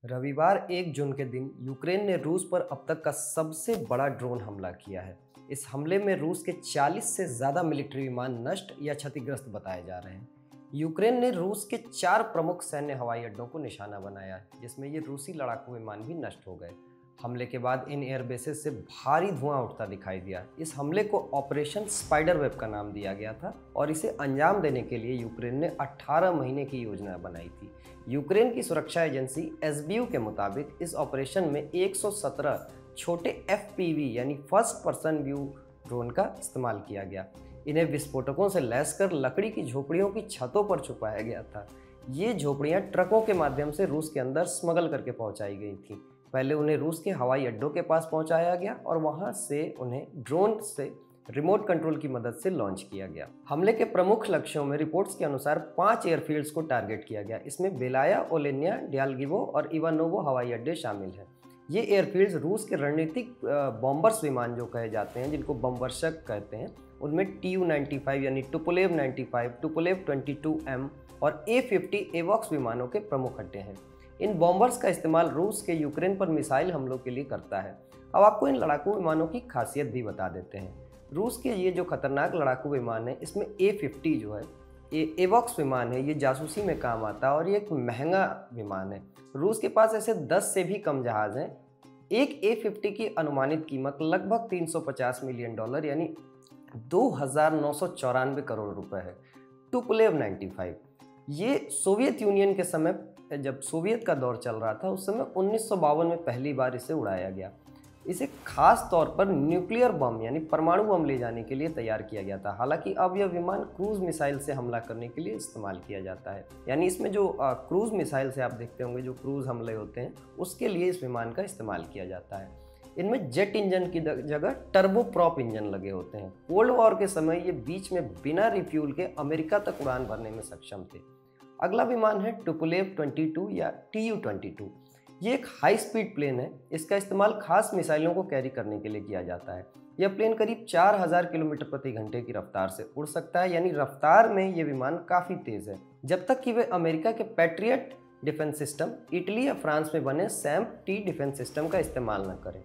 रविवार 1 जून के दिन यूक्रेन ने रूस पर अब तक का सबसे बड़ा ड्रोन हमला किया है। इस हमले में रूस के 40 से ज़्यादा मिलिट्री विमान नष्ट या क्षतिग्रस्त बताए जा रहे हैं। यूक्रेन ने रूस के 4 प्रमुख सैन्य हवाई अड्डों को निशाना बनाया है, जिसमें ये रूसी लड़ाकू विमान भी नष्ट हो गए। हमले के बाद इन एयरबेसेस से भारी धुआं उठता दिखाई दिया। इस हमले को ऑपरेशन स्पाइडर वेब का नाम दिया गया था और इसे अंजाम देने के लिए यूक्रेन ने 18 महीने की योजना बनाई थी। यूक्रेन की सुरक्षा एजेंसी एसबीयू के मुताबिक इस ऑपरेशन में 117 छोटे FPV यानी फर्स्ट पर्सन व्यू ड्रोन का इस्तेमाल किया गया। इन्हें विस्फोटकों से लैस कर लकड़ी की झोपड़ियों की छतों पर छुपाया गया था। ये झोपड़ियाँ ट्रकों के माध्यम से रूस के अंदर स्मगल करके पहुंचाई गई थी। पहले उन्हें रूस के हवाई अड्डों के पास पहुंचाया गया और वहां से उन्हें ड्रोन से रिमोट कंट्रोल की मदद से लॉन्च किया गया। हमले के प्रमुख लक्ष्यों में रिपोर्ट्स के अनुसार 5 एयरफील्ड्स को टारगेट किया गया। इसमें बेलाया, ओलेनिया, ड्यालगिवो और इवानोवो हवाई अड्डे शामिल हैं। ये एयरफील्ड्स रूस के रणनीतिक बॉम्बर्स विमान जो कहे जाते हैं, जिनको बमवर्षक कहते हैं, उनमें Tu-95 यानी टुपोलेव 95, टुपोलेव 22M और A-50 एवॉक्स विमानों के प्रमुख अड्डे हैं। इन बॉम्बर्स का इस्तेमाल रूस के यूक्रेन पर मिसाइल हमलों के लिए करता है। अब आपको इन लड़ाकू विमानों की खासियत भी बता देते हैं। रूस के ये जो खतरनाक लड़ाकू विमान है, इसमें A-50 जो है ये एवॉक्स विमान है, ये जासूसी में काम आता है और ये एक महंगा विमान है। रूस के पास ऐसे 10 से भी कम जहाज हैं। एक A-50 की अनुमानित कीमत लगभग $350 मिलियन यानी 2,994 करोड़ रुपए है। टुपोलेव 95 ये सोवियत यूनियन के समय, जब सोवियत का दौर चल रहा था, उस समय 1952 में पहली बार इसे उड़ाया गया। इसे खास तौर पर न्यूक्लियर बम यानी परमाणु बम ले जाने के लिए तैयार किया गया था। हालांकि अब यह विमान क्रूज मिसाइल से हमला करने के लिए इस्तेमाल किया जाता है। यानी इसमें जो क्रूज मिसाइल से आप देखते होंगे, जो क्रूज हमले होते हैं, उसके लिए इस विमान का इस्तेमाल किया जाता है। इनमें जेट इंजन की जगह टर्बो प्रॉप इंजन लगे होते हैं। कोल्ड वॉर के समय ये बीच में बिना रिफ्यूल के अमेरिका तक उड़ान भरने में सक्षम थे। अगला विमान है टुपोलेव 22 या Tu-22। ये एक हाई स्पीड प्लेन है। इसका इस्तेमाल खास मिसाइलों को कैरी करने के लिए किया जाता है। यह प्लेन करीब 4000 किलोमीटर प्रति घंटे की रफ्तार से उड़ सकता है, यानी रफ्तार में ये विमान काफ़ी तेज़ है। जब तक कि वे अमेरिका के पैट्रियट डिफेंस सिस्टम, इटली या फ्रांस में बने SAM-T डिफेंस सिस्टम का इस्तेमाल न करें।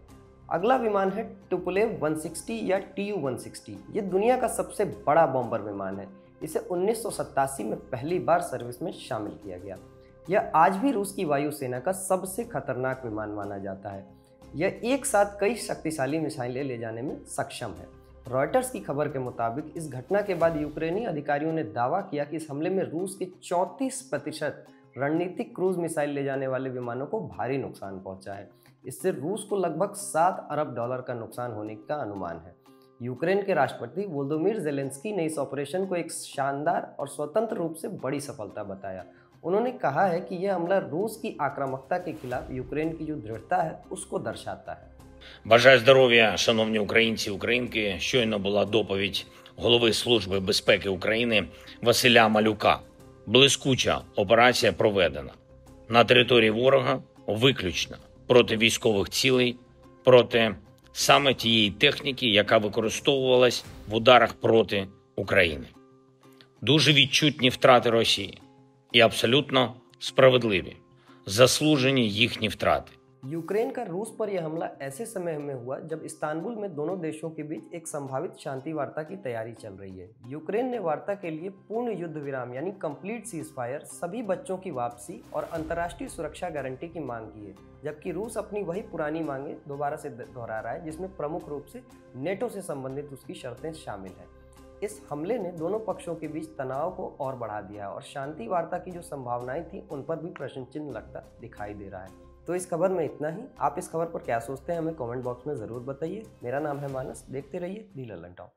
अगला विमान है टुपोलेव 160 या Tu-160। ये दुनिया का सबसे बड़ा बॉम्बर विमान है। इसे 1987 में पहली बार सर्विस में शामिल किया गया। यह आज भी रूस की वायुसेना का सबसे खतरनाक विमान माना जाता है। यह एक साथ कई शक्तिशाली मिसाइलें ले जाने में सक्षम है। रॉयटर्स की खबर के मुताबिक इस घटना के बाद यूक्रेनी अधिकारियों ने दावा किया कि इस हमले में रूस के 34% रणनीतिक क्रूज मिसाइल ले जाने वाले विमानों को भारी नुकसान पहुंचा है। इससे रूस को लगभग $7 अरब का नुकसान होने का अनुमान है। यूक्रेन के राष्ट्रपति वोलोदिमीर ज़ेलेंस्की ने इस ऑपरेशन को एक शानदार और स्वतंत्र रूप से बड़ी सफलता बताया। उन्होंने कहा है कि यह हमला रूस की आक्रामकता के खिलाफ यूक्रेन की जो दृढ़ता है, उसको दर्शाता है। Бажаю здоров'я, шановні українці, українки. Щойно була доповідь голови Служби безпеки України Василя Малюка. Блискуча операція проведена. На території ворога виключно проти військових цілей, проти саме тієї техніки, яка використовувалась в ударах проти України. Дуже відчутні втрати Росії і абсолютно справедливі, заслужені їхні втрати. यूक्रेन का रूस पर यह हमला ऐसे समय में हुआ जब इस्तांबुल में दोनों देशों के बीच एक संभावित शांति वार्ता की तैयारी चल रही है। यूक्रेन ने वार्ता के लिए पूर्ण युद्ध विराम यानी कंप्लीट सीजफायर, सभी बच्चों की वापसी और अंतर्राष्ट्रीय सुरक्षा गारंटी की मांग की है, जबकि रूस अपनी वही पुरानी मांगें दोबारा से दोहरा रहा है, जिसमें प्रमुख रूप से नेटो से संबंधित उसकी शर्तें शामिल हैं। इस हमले ने दोनों पक्षों के बीच तनाव को और बढ़ा दिया है और शांति वार्ता की जो संभावनाएं थी, उन पर भी प्रश्न चिन्ह लगता दिखाई दे रहा है। तो इस खबर में इतना ही। आप इस खबर पर क्या सोचते हैं, हमें कमेंट बॉक्स में ज़रूर बताइए। मेरा नाम है मानस, देखते रहिए दी लल्लन टॉक।